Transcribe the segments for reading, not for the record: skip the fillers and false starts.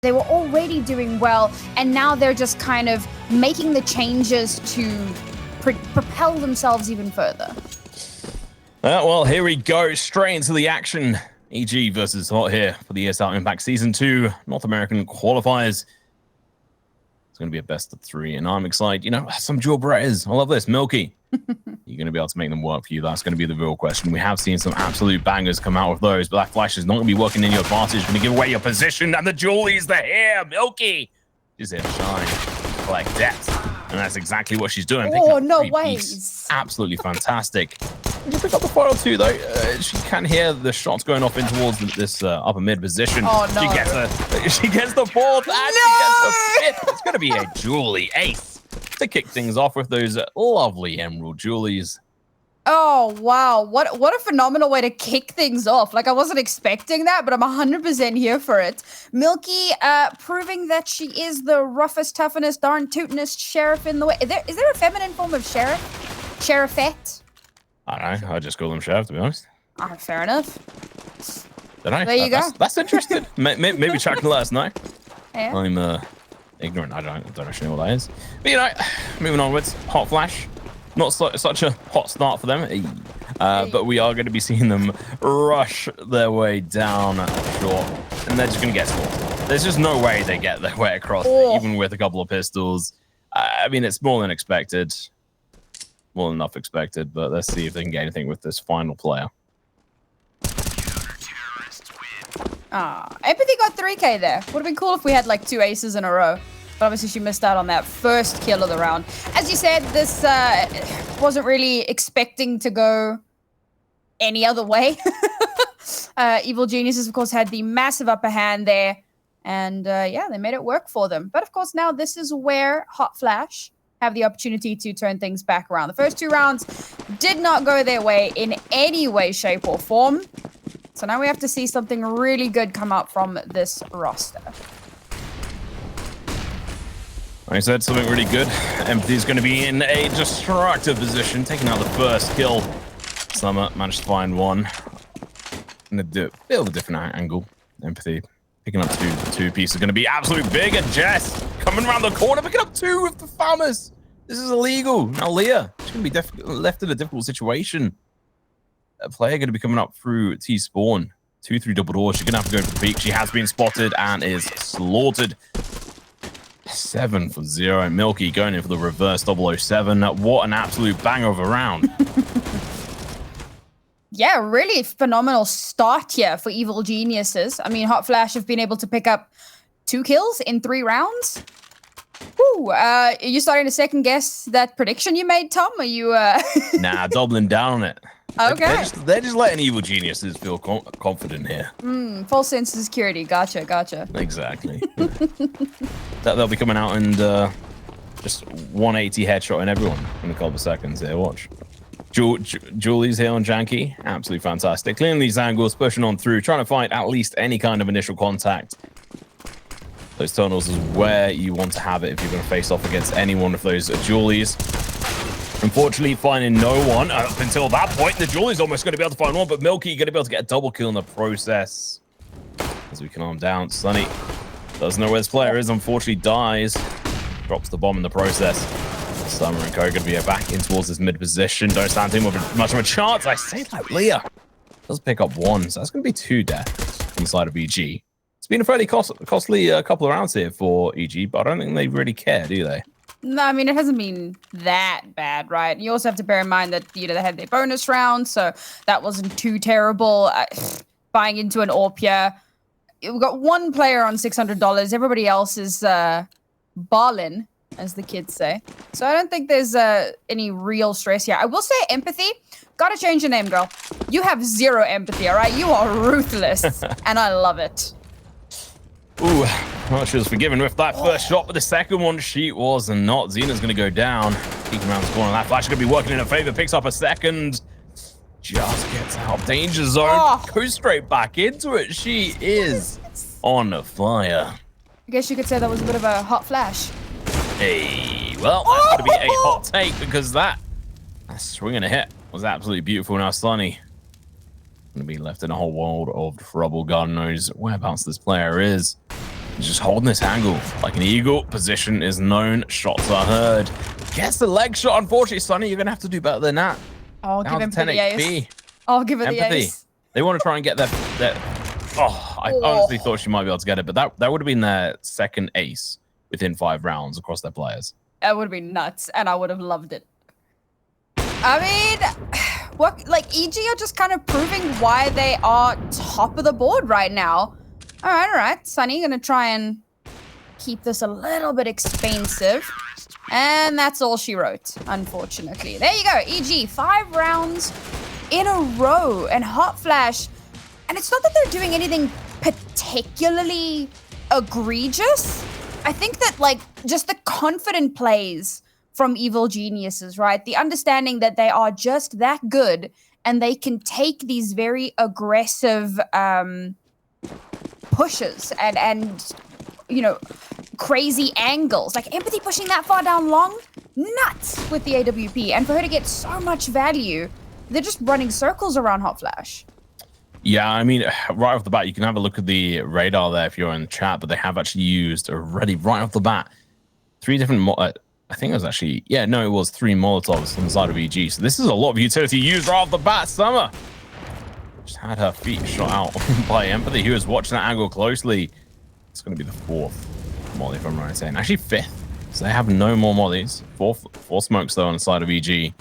They were already doing well, and now they're just kind of making the changes to propel themselves even further. Well, here we go, straight into the action. EG versus Hot here for the ESL Impact Season 2 North American qualifiers. It's going to be a best of 3, and I'm excited. You know, some dual Berettas. I love this. Milky, you're going to be able to make them work for you. That's going to be the real question. We have seen some absolute bangers come out with those, but that flash is not going to be working in your advantage. Going to give away your position, and the Julie's the here. Milky is here to shine, collect depth, and that's exactly what she's doing. Oh, no ways. Absolutely fantastic. You pick up the final 2 though. She can hear the shots going off in towards this upper mid position. Oh no! She gets the 4th and she gets the 5th. It's going to be a Julie ace to kick things off with those lovely Emerald Julies. Oh wow! What a phenomenal way to kick things off. Like, I wasn't expecting that, but I'm 100% here for it. Milky, proving that she is the roughest, toughest, darn tootinest sheriff in the way. Is there a feminine form of sheriff? Sheriffette? I don't know. I just call them sheriff, to be honest. Fair enough. There you go. That's interesting. Maybe Chuck can let us know. Yeah. I'm ignorant. I don't actually know what that is. But you know, moving onwards. Hot Flash. Not such a hot start for them. But we are going to be seeing them rush their way down short, and they're just going to get scored. There's just no way they get their way across, even with a couple of pistols. I mean, it's more than expected. More than enough expected, but let's see if they can get anything with this final player. Empathy got 3K there. Would have been cool if we had like 2 aces in a row. But obviously she missed out on that first kill of the round. As you said, this wasn't really expecting to go any other way. Evil Geniuses, of course, had the massive upper hand there. And yeah, they made it work for them. But of course, now this is where Hot Flash have the opportunity to turn things back around. The first 2 rounds did not go their way in any way, shape, or form. So now we have to see something really good come up from this roster. Like I said, something really good. Empathy's going to be in a destructive position, taking out the first kill. Summer managed to find one. And a bit of a different angle. Empathy picking up two pieces. Going to be absolute big, and Jess coming around the corner, picking up 2 with the farmers. This is illegal. Now Leah, she's going to be left in a difficult situation. A player going to be coming up through T-spawn. 2-3 double doors. She's going to have to go for the peak. She has been spotted and is slaughtered. 7 for 0. Milky going in for the reverse 007. What an absolute banger of a round. Yeah, really phenomenal start here for Evil Geniuses. I mean, Hot Flash have been able to pick up 2 kills in 3 rounds. Woo! Are you starting to second guess that prediction you made, Tom? Are you Nah, doubling down on it. Okay. They're just letting Evil Geniuses feel confident here. Full sense of security. Gotcha. Exactly. They'll be coming out and just 180 headshot in everyone in a couple of seconds here. Watch. Julie's here on Janky. Absolutely fantastic. Clearing these angles, pushing on through, trying to find at least any kind of initial contact. Those tunnels is where you want to have it if you're going to face off against any one of those Julies. Unfortunately, finding no one up until that point. The Julie's almost going to be able to find one, but Milky going to be able to get a double kill in the process. As we calm down, Sunny doesn't know where this player is. Unfortunately, dies. Drops the bomb in the process. Summer and Co going to be back in towards this mid position. Don't stand too much of a chance. I say like Leah does pick up 1, so that's going to be 2 deaths inside of EG. It's been a fairly costly couple of rounds here for EG, but I don't think they really care, do they? No, I mean, it hasn't been that bad, right? You also have to bear in mind that, you know, they had their bonus round, so that wasn't too terrible. Buying into an AWP here. We've got 1 player on $600. Everybody else is ballin', as the kids say. So I don't think there's any real stress here. I will say Empathy, gotta change your name, girl. You have 0 empathy, all right? You are ruthless, and I love it. Ooh, well, she was forgiven with that first shot, but the second one she was not. Xena's going to go down. Peeking around the corner. That flash is going to be working in her favor. Picks up a second. Just gets out of danger zone. Goes straight back into it. She is on fire. I guess you could say that was a bit of a hot flash. Hey, well, that's going to be a hot take because that swing and a hit was absolutely beautiful. Now, Sunny going to be left in a whole world of trouble. God knows whereabouts this player is. Just holding this angle like an eagle. Position is known. Shots are heard. Gets the leg shot. Unfortunately, Sunny, you're going to have to do better than that. I'll give him 10 the ace. HP. I'll give her the Empathy. ace. They want to try and get their oh, I honestly thought she might be able to get it, but that would have been their second ace within 5 rounds across their players. That would have been nuts, and I would have loved it. I mean, what, like, EG are just kind of proving why they are top of the board right now. All right. Sunny, gonna try and keep this a little bit expensive. And that's all she wrote, unfortunately. There you go, EG, 5 rounds in a row, and Hot Flash. And it's not that they're doing anything particularly egregious. I think that, like, just the confident plays from Evil Geniuses, right? The understanding that they are just that good and they can take these very aggressive pushes and you know, crazy angles. Like Empathy pushing that far down long, nuts with the AWP. And for her to get so much value, they're just running circles around Hot Flash. Yeah, I mean, right off the bat, you can have a look at the radar there if you're in the chat, but they have actually used already right off the bat 3 different, I think it was actually, yeah, no, it was 3 Molotovs on the side of EG. So this is a lot of utility used right off the bat. Summer just had her feet shot out by Empathy, who was watching that angle closely. It's going to be the 4th molly, if I'm right in saying. Actually, 5th. So they have no more mollies. 4 smokes, though, on the side of EG.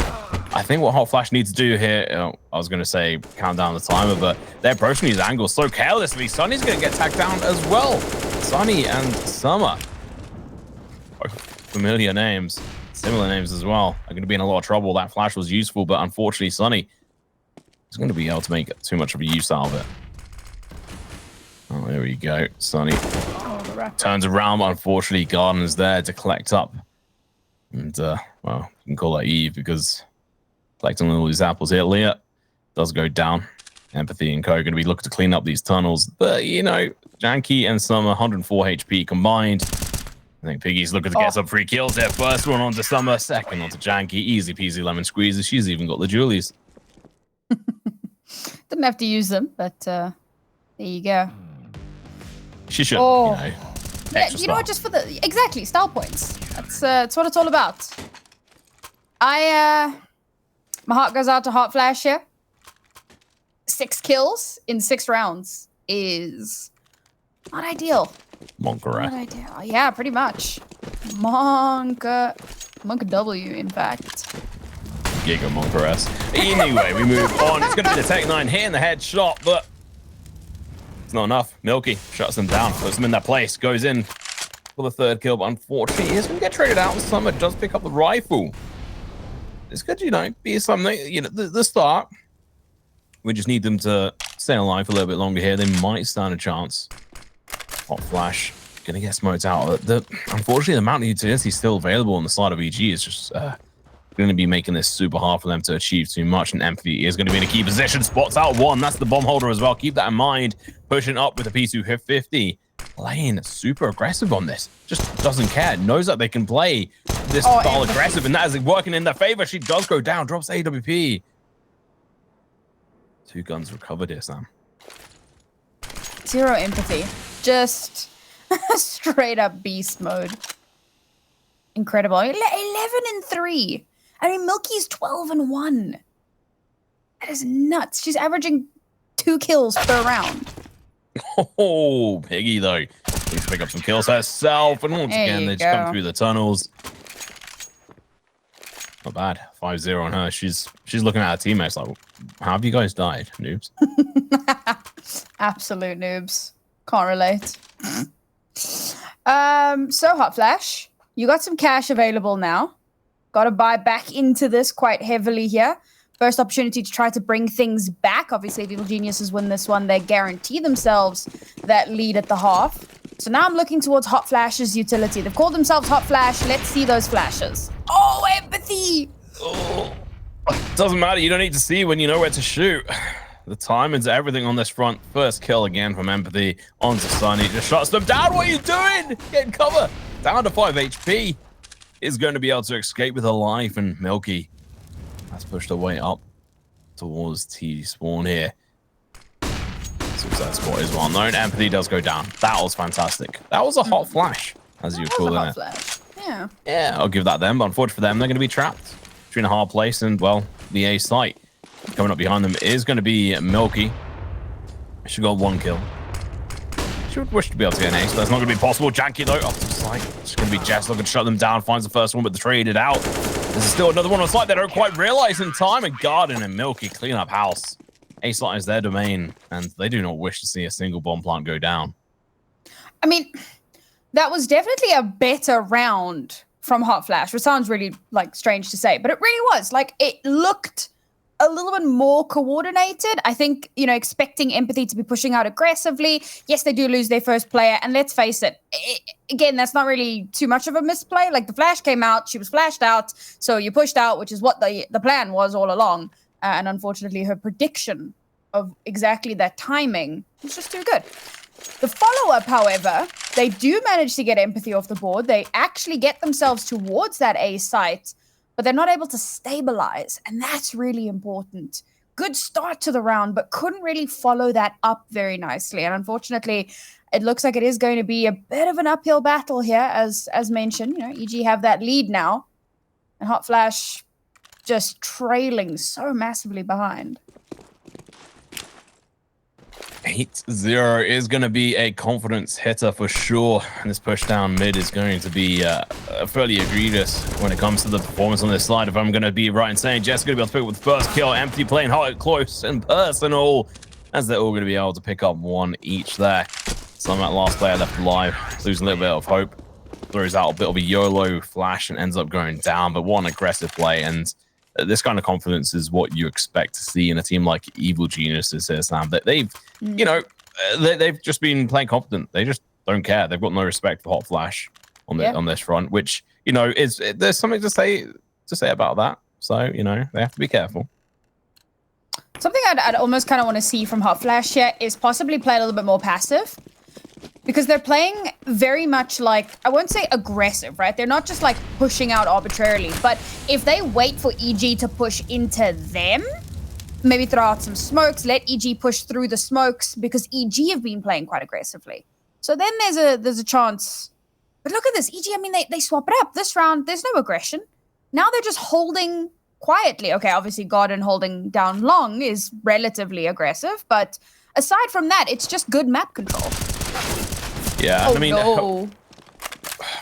I think what Hot Flash needs to do here, I was going to say count down the timer, but they're approaching these angles so carelessly. Sunny's going to get tagged down as well. Sunny and Summer. Both familiar names, similar names as well, are going to be in a lot of trouble. That flash was useful, but unfortunately, Sunny is going to be able to make too much of a use out of it. Oh, there we go. Sunny turns around, but unfortunately, Garden is there to collect up. And, well, you can call that Eve because collecting all these apples here. Leah does go down. Empathy and Co. are going to be looking to clean up these tunnels. But, you know, Janky and Summer, 104 HP combined. I think Piggy's looking to get some free kills there. First one onto Summer, second onto Janky. Easy peasy lemon squeezes. She's even got the Julies. Didn't have to use them, but there you go. She should, you know. Yeah, you know what, just for the, exactly, style points. That's what it's all about. My heart goes out to Hot Flash here. 6 kills in 6 rounds is not ideal. Monka. Not ideal. Yeah, pretty much. Monka W, in fact. Giga Monka S. Anyway, we move on. It's going to be the Tech 9 hitting the headshot, but it's not enough. Milky shuts them down, puts them in that place, goes in for the 3rd kill, but unfortunately, he's going to get traded out. And Summer does pick up the rifle. This could, you know, be something, you know, the start. We just need them to stay alive for a little bit longer here. They might stand a chance. Hot Flash going to get smoked out. Unfortunately, the amount of utility still available on the side of EG is just going to be making this super hard for them to achieve too much. And Empathy is going to be in a key position. Spots out one. That's the bomb holder as well. Keep that in mind. Pushing up with the P250. Playing super aggressive on this. Just doesn't care. Knows that they can play this style aggressive, and that is working in their favor. She does go down. Drops AWP. 2 guns recovered here, Sam. 0 empathy. Just straight up beast mode. Incredible. 11-3. I mean, Milky's 12-1. That is nuts. She's averaging 2 kills per round. Oh, Piggy, though. Needs to pick up some kills herself. And once again, they just come through the tunnels. Not bad. 5-0 on her. She's looking at her teammates like, how have you guys died, noobs? Absolute noobs. Can't relate. So Hot Flash, you got some cash available now. Got to buy back into this quite heavily here. First opportunity to try to bring things back. Obviously, if Evil Geniuses win this one, they guarantee themselves that lead at the half. So now I'm looking towards Hot Flash's utility. They've called themselves Hot Flash. Let's see those flashes. Oh, empathy! Oh, doesn't matter. You don't need to see when you know where to shoot. The timing's everything on this front. First kill again from Empathy onto Sunny. Just shuts them down. What are you doing? Getting cover. Down to 5 HP. Is going to be able to escape with her life, and Milky has pushed her way up towards T spawn here. So that spot is well known. Empathy does go down. That was fantastic. That was a hot flash, as you call it. Flash. Yeah. Yeah, I'll give that them. But unfortunately for them, they're going to be trapped between a hard place and, well, the A site. Coming up behind them is going to be Milky. She got 1 kill. She would wish to be able to get an ace, but that's not going to be possible. Janky, though, up to the site. It's going to be Jess looking to shut them down. Finds the first one, but they traded out. There's still another one on site they don't quite realize in time. And Garden and Milky clean up house. A site is their domain, and they do not wish to see a single bomb plant go down. I mean, that was definitely a better round from Hot Flash, which sounds really like strange to say, but it really was. Like, it looked a little bit more coordinated. I think, you know, expecting Empathy to be pushing out aggressively. Yes, they do lose their first player, and let's face it, again, that's not really too much of a misplay. Like, the flash came out, she was flashed out, so you pushed out, which is what the plan was all along. And unfortunately, her prediction of exactly that timing was just too good. The follow-up, however, they do manage to get Empathy off the board. They actually get themselves towards that A site, but they're not able to stabilize, and that's really important. Good start to the round, but couldn't really follow that up very nicely. And unfortunately, it looks like it is going to be a bit of an uphill battle here, as mentioned. You know, EG have that lead now, and Hot Flash just trailing so massively behind. 8-0 is going to be a confidence hitter for sure. And this push down mid is going to be fairly egregious when it comes to the performance on this side. If I'm going to be right in saying Jess going to be able to pick up with the first kill, Empty playing hard, close and personal, as they're all going to be able to pick up 1 each there. So that last player left alive, losing a little bit of hope, throws out a bit of a YOLO flash and ends up going down. But one aggressive play, and this kind of confidence is what you expect to see in a team like Evil Geniuses here, Sam. That they've, you know, they've just been playing confident. They just don't care. They've got no respect for Hot Flash on this front, which, you know, there's something to say about that. So, you know, they have to be careful. Something I'd almost kind of want to see from Hot Flash here is possibly play a little bit more passive. Because they're playing very much like, I won't say aggressive, right? They're not just like pushing out arbitrarily, but if they wait for EG to push into them, maybe throw out some smokes, let EG push through the smokes, because EG have been playing quite aggressively. So then there's a chance. But look at this, EG, I mean, they swap it up. This round, there's no aggression. Now they're just holding quietly. Okay, obviously Garden holding down long is relatively aggressive, but aside from that, it's just good map control. Yeah, oh, I mean, no.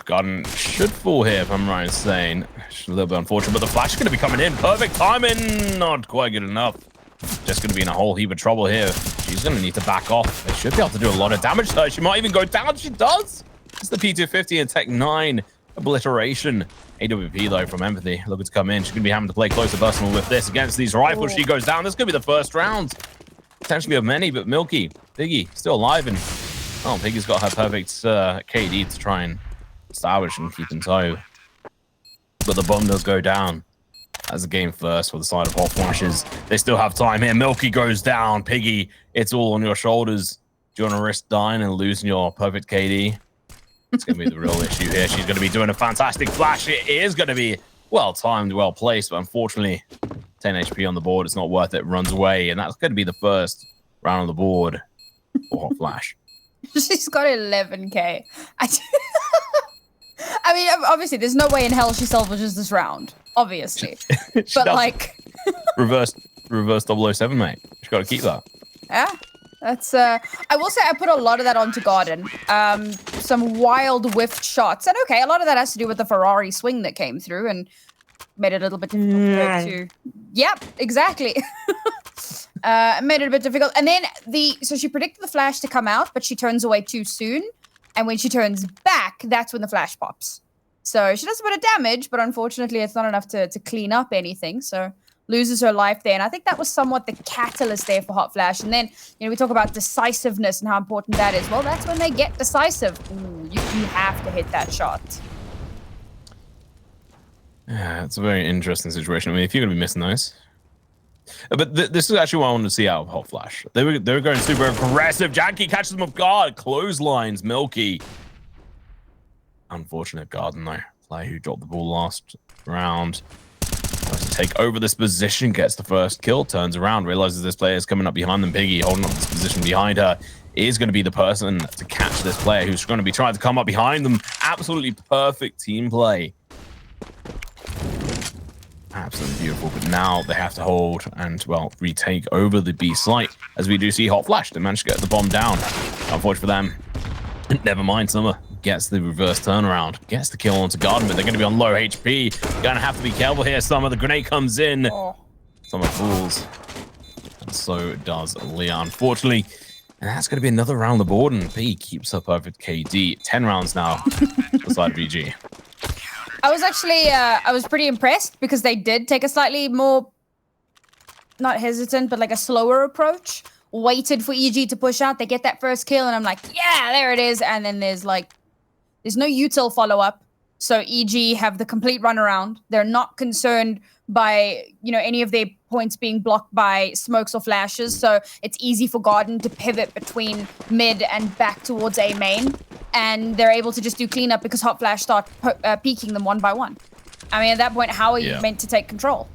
Garden should fall here, if I'm right in saying. It's a little bit unfortunate, but the flash is going to be coming in. Perfect timing, not quite good enough. Just going to be in a whole heap of trouble here. She's going to need to back off. They should be able to do a lot of damage to her. She might even go down. She does. It's the P250 and Tech 9 obliteration. AWP, though, from Empathy, looking to come in. She's going to be having to play closer personal with this against these rifles. She goes down. This could be the first round. Potentially of many, but Milky, Piggy, still alive, and oh, Piggy's got her perfect KD to try and establish and keep in tow. But the bomb does go down. As a game first for the side of Hot Flashes. They still have time here. Milky goes down. Piggy, it's all on your shoulders. Do you want to risk dying and losing your perfect KD? It's going to be the real issue here. She's going to be doing a fantastic flash. It is going to be well timed, well placed, but unfortunately, 10 HP on the board. It's not worth it. Runs away, and that's going to be the first round on the board for Hot Flash. She's got 11k. I mean, obviously, there's no way in hell she salvages this round. Obviously, but like reverse 007, mate. She's got to keep that. Yeah, that's. I will say I put a lot of that onto Garden. Some wild whiffed shots, and okay, a lot of that has to do with the Ferrari swing that came through and made it a little bit difficult to. Yep, exactly. Made it a bit difficult, and then so she predicted the flash to come out, but she turns away too soon, and when she turns back, that's when the flash pops. So she does a bit of damage, but unfortunately, it's not enough to clean up anything. So loses her life there, and I think that was somewhat the catalyst there for Hot Flash. And then, you know, we talk about decisiveness and how important that is. Well, that's when they get decisive. Ooh, you have to hit that shot. Yeah, it's a very interesting situation. I mean, if you're going to be missing those. But this is actually what I wanted to see out of Hot Flash. They were going super aggressive. Janky catches them off guard. Clotheslines Milky. Unfortunate Garden, though. Player who dropped the ball last round. Tries to take over this position, gets the first kill, turns around, realizes this player is coming up behind them. Piggy holding up this position behind her is going to be the person to catch this player who's going to be trying to come up behind them. Absolutely perfect team play. Absolutely beautiful, but now they have to hold and, well, retake over the B site, as we do see Hot Flash. They managed to get the bomb down. Unfortunate for them. Never mind, Summer gets the reverse turnaround, gets the kill onto Garden, but they're going to be on low HP. Going to have to be careful here, Summer. The grenade comes in. Summer falls. And so does Leah, unfortunately. And that's going to be another round the board, and B keeps up perfect KD. 10 rounds now for side of VG. I was actually, I was pretty impressed because they did take a slightly more, not hesitant, but like a slower approach. Waited for EG to push out. They get that first kill, and I'm like, yeah, there it is. And then there's no util follow-up. So EG have the complete runaround. They're not concerned by, any of their points being blocked by smokes or flashes. So it's easy for Garden to pivot between mid and back towards A main. And they're able to just do cleanup because Hot Flash start peeking them one by one. I mean, at that point, how are you meant to take control?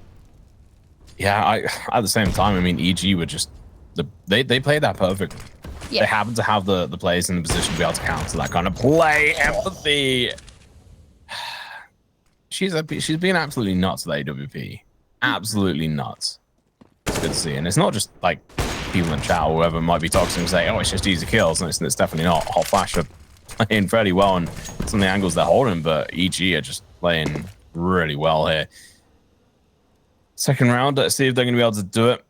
Yeah, at the same time, I mean, EG were just, they played that perfectly. Yeah. They happen to have the players in the position to be able to counter that kind of play. Empathy. She's being absolutely nuts with AWP. Absolutely nuts. It's good to see. And it's not just like people in chat or whoever might be toxic and say, oh, it's just easy kills. And it's definitely not. Hot Flash are playing fairly well on some of the angles they're holding, but EG are just playing really well here. Second round, let's see if they're going to be able to do it.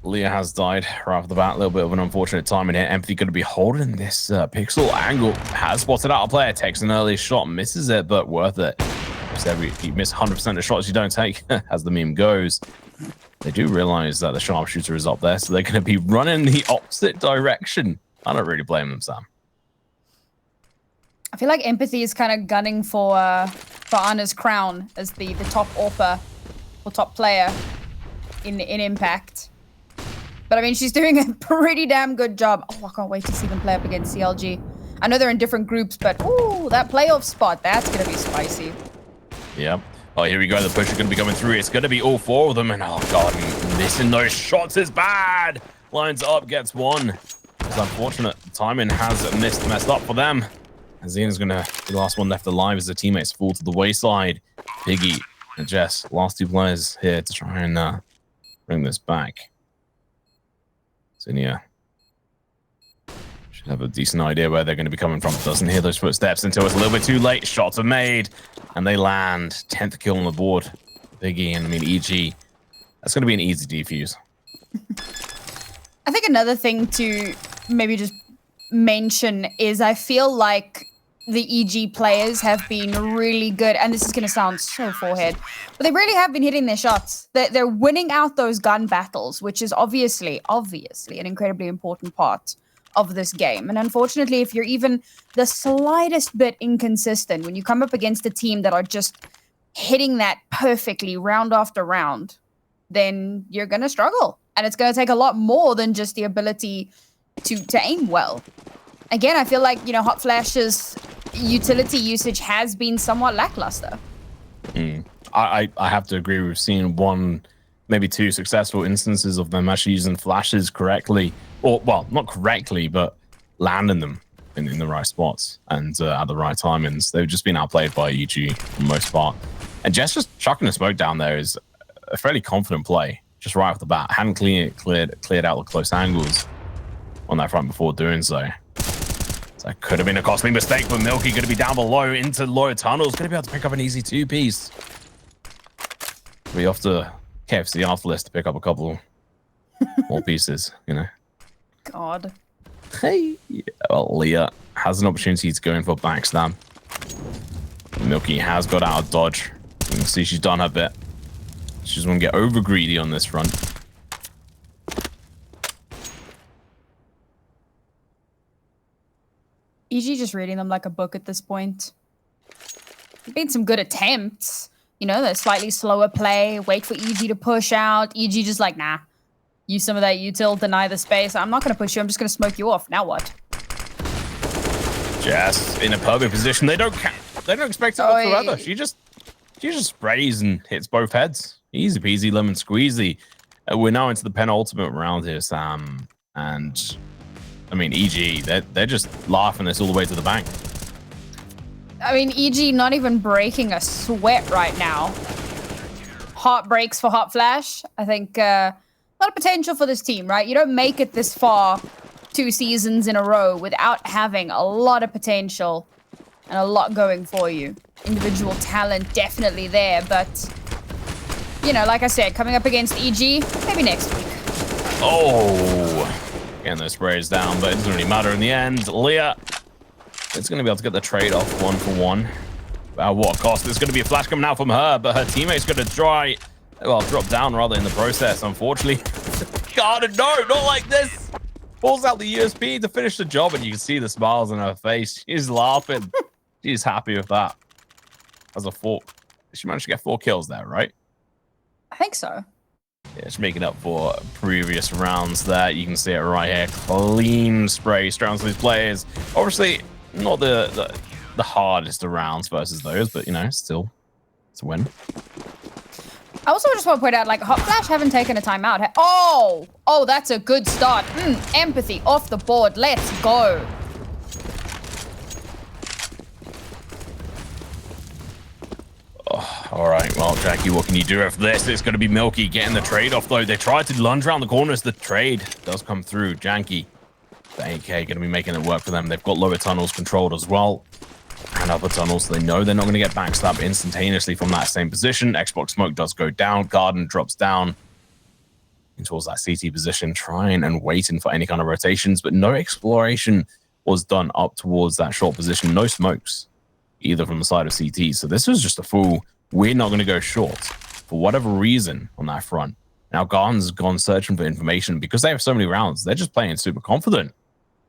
Leah has died right off the bat. A little bit of an unfortunate timing here. Empathy going to be holding this pixel angle. Has spotted out a player. Takes an early shot. Misses it, but worth it. You miss 100% of shots you don't take, as the meme goes. They do realize that the sharpshooter is up there, so they're going to be running the opposite direction. I don't really blame them, Sam. I feel like Empathy is kind of gunning for Anna's crown as the top AWPer or top player in Impact. But I mean, she's doing a pretty damn good job. Oh, I can't wait to see them play up against CLG. I know they're in different groups, but ooh, that playoff spot, that's going to be spicy. Yep. Oh, here we go. The push is going to be coming through. It's going to be all four of them. And oh, God, missing those shots is bad. Lines up, gets one. It's unfortunate. The timing has messed up for them. Zena's going to be the last one left alive as the teammates fall to the wayside. Piggy and Jess, last two players here to try and bring this back. Zinnia should have a decent idea where they're going to be coming from. Doesn't hear those footsteps until it's a little bit too late. Shots are made, and they land. 10th kill on the board. Biggie and, I mean, EG. That's going to be an easy defuse. I think another thing to maybe just mention is I feel like the EG players have been really good, and this is going to sound so forehead, but they really have been hitting their shots. They're winning out those gun battles, which is obviously an incredibly important part of this game. And unfortunately, if you're even the slightest bit inconsistent, when you come up against a team that are just hitting that perfectly round after round, then you're going to struggle. And it's going to take a lot more than just the ability to aim well. Again, I feel like, Hot Flash's utility usage has been somewhat lackluster. I have to agree. We've seen one, maybe two successful instances of them actually using flashes correctly. Or, well, not correctly, but landing them in the right spots and at the right timings. They've just been outplayed by EG for the most part. And Jess just chucking a smoke down there is a fairly confident play, just right off the bat. Hadn't cleared out the close angles on that front before doing so. So that could have been a costly mistake, but Milky going to be down below into lower tunnels. Going to be able to pick up an easy two-piece. Be off to KFC after this to pick up a couple more pieces, God. Hey. Well, Leah has an opportunity to go in for backstab. Milky has got out of dodge. You can see she's done her bit. She just want to get over greedy on this front. EG just reading them like a book at this point. There've been some good attempts. The slightly slower play, wait for EG to push out. EG just like, nah. Use some of that util, deny the space. I'm not going to push you. I'm just going to smoke you off. Now what? Jess in a perfect position. They don't expect her to forever. She just She just sprays and hits both heads. Easy peasy, lemon squeezy. We're now into the penultimate round here, Sam. And I mean, EG, they're just laughing this all the way to the bank. I mean, EG not even breaking a sweat right now. Heartbreaks for Hot Flash. I think a lot of potential for this team, right? You don't make it this far 2 seasons in a row without having a lot of potential and a lot going for you. Individual talent definitely there, but, you know, like I said, coming up against EG, maybe next week. Oh, getting those sprays down, but it doesn't really matter in the end. Leah is going to be able to get the trade off 1-for-1. At what cost? There's going to be a flash coming out from her, but her teammate's going to drop down rather in the process, unfortunately. God, no, not like this. Pulls out the USP to finish the job, and you can see the smiles on her face. She's laughing. She's happy with that. As a 4, she managed to get 4 kills there, right? I think so. Yeah, it's making up for previous rounds there. You can see it right here. Clean spray straight onto these players. Obviously, not the hardest of rounds versus those, but, you know, still, it's a win. I also just want to point out, like, Hot Flash haven't taken a timeout. Oh, that's a good start. Empathy off the board. Let's go. Oh, all right, well, Jackie, what can you do after this? It's going to be Milky getting the trade off, though. They tried to lunge around the corners. The trade does come through. Janky, the AK, going to be making it work for them. They've got lower tunnels controlled as well. And upper tunnels, so they know they're not going to get backstabbed instantaneously from that same position. Xbox smoke does go down. Garden drops down towards that CT position, trying and waiting for any kind of rotations, but no exploration was done up towards that short position. No smokes, either from the side of CT. So this was just a fool. We're not going to go short for whatever reason on that front. Now Garden's gone searching for information because they have so many rounds. They're just playing super confident.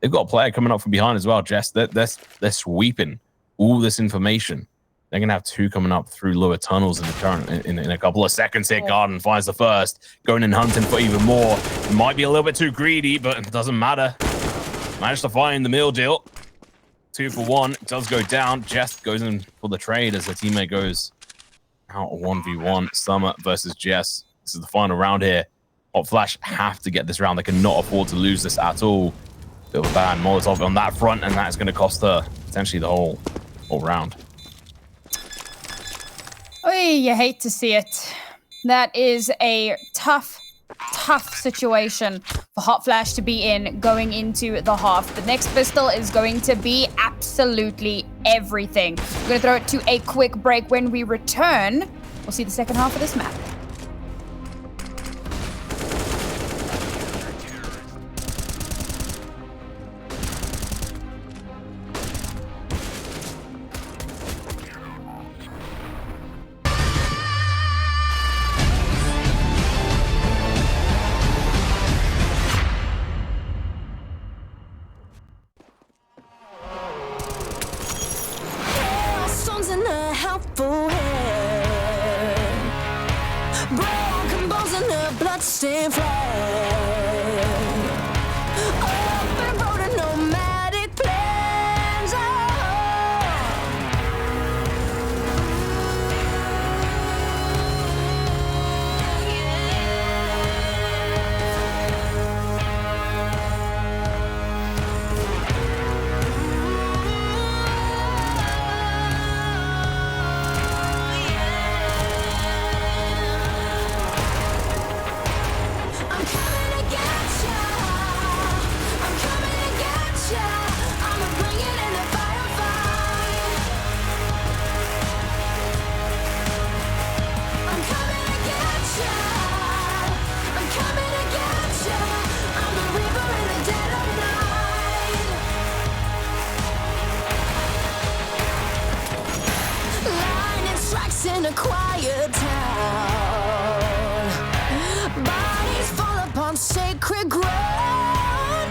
They've got a player coming up from behind as well, Jess. They're sweeping all this information. They're gonna have 2 coming up through lower tunnels in the current in a couple of seconds here. Garden finds the first, going and hunting for even more. It might be a little bit too greedy, but it doesn't matter. Managed to find the meal deal. 2 for 1 does go down. Jess goes in for the trade as her teammate goes out 1v1. Summer versus Jess. This is the final round here. Hot Flash have to get this round. They cannot afford to lose this at all. Bit of a bad Molotov on that front, and that is going to cost her potentially the whole round. Oh, you hate to see it. That is a tough situation for Hot Flash to be in going into the half. The next pistol is going to be absolutely everything. We're going to throw it to a quick break. When we return, we'll see the second half of this map. Bloodstained flag. Open road and nomadic plans. In a quiet town, bodies fall upon sacred ground.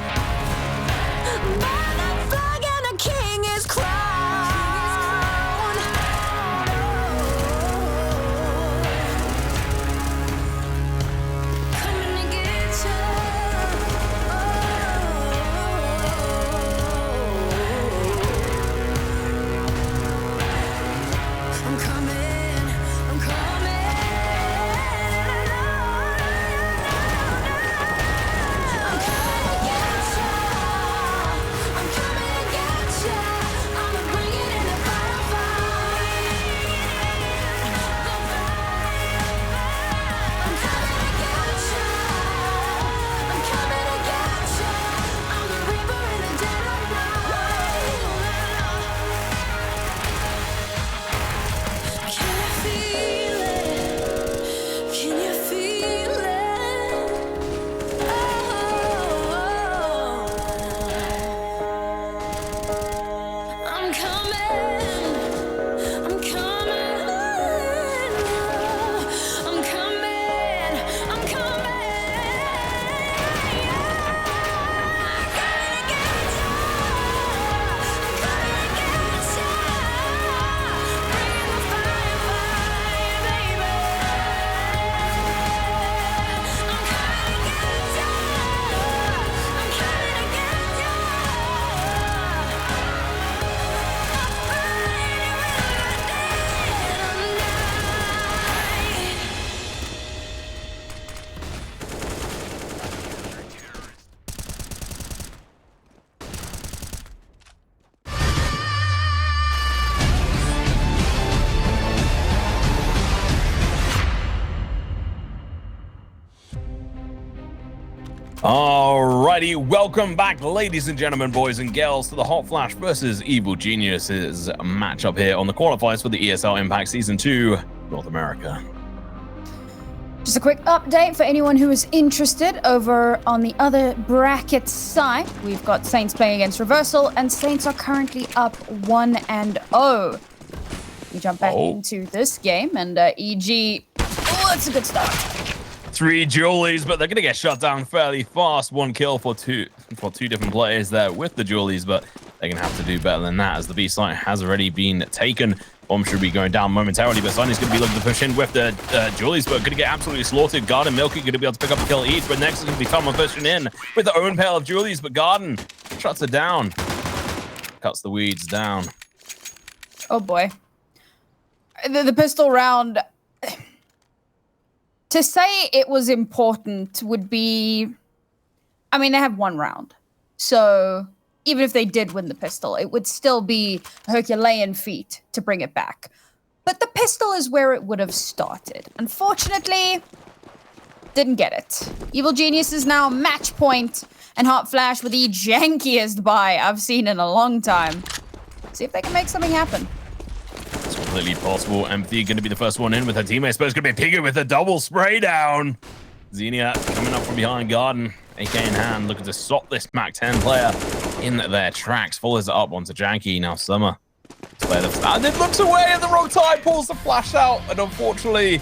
Burn a flag and a king is crowned. Coming to get you. I'm coming. Alrighty, welcome back, ladies and gentlemen, boys and girls, to the Hot Flash versus Evil Geniuses matchup here on the qualifiers for the ESL Impact Season 2 North America. Just a quick update for anyone who is interested. Over on the other bracket side, we've got Saints playing against Reversal, and Saints are currently up 1-0. We jump back into this game, and EG, that's a good start. 3 Julies, but they're going to get shut down fairly fast. 1 kill for two different players there with the Julies, but they're going to have to do better than that as the B site has already been taken. Bomb should be going down momentarily, but Sunny's going to be looking to push in with the Julies, but going to get absolutely slaughtered. Garden Milky going to be able to pick up a kill each, but next is going to be someone pushing in with their own pair of Julies, but Garden shuts it down. Cuts the weeds down. Oh boy. The pistol round... To say it was important would be... I mean, they have 1 round. So even if they did win the pistol, it would still be a Herculean feat to bring it back. But the pistol is where it would have started. Unfortunately, didn't get it. Evil Genius is now match point, and Hot Flash with the jankiest buy I've seen in a long time. See if they can make something happen. It's completely possible. Empathy going to be the first one in with her teammates, but it's going to be Piggy with a double spray down. Xenia coming up from behind Garden, AK in hand, looking to stop this Mac 10 player in their tracks. Follows it up onto Janky. Now Summer. And it looks away at the wrong time, pulls the flash out, and unfortunately,